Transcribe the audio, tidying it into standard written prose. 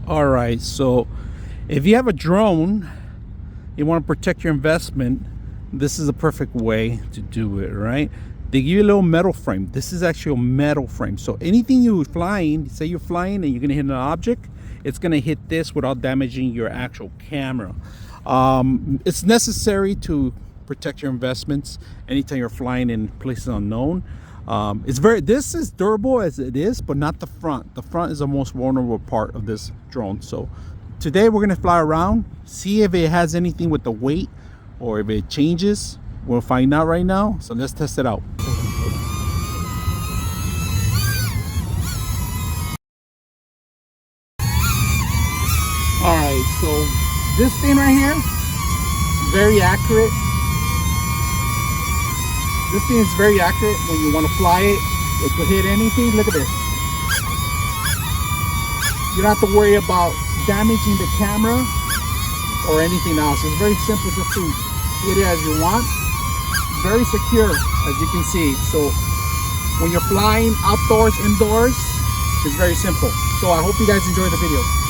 All right, so if you have a drone, you want to protect your investment, this is a perfect way to do it, right? They give you a little metal frame. This is actually a metal frame. So anything you're flying, say you're flying and you're going to hit an object, it's going to hit this without damaging your actual camera. It's necessary to protect your investments anytime you're flying in places unknown. This is durable as it is, but not the front. The front is the most vulnerable part of this drone. So today we're gonna fly around, see if it has anything with the weight or if it changes. We'll find out right now. So let's test it out. All right, so this thing right here, very accurate. This thing is very accurate when you want to fly it. It could hit anything. Look at this. You don't have to worry about damaging the camera or anything else. It's very simple just to hit it as you want. Very secure, as you can see. So when you're flying outdoors, indoors, it's very simple. So I hope you guys enjoy the video.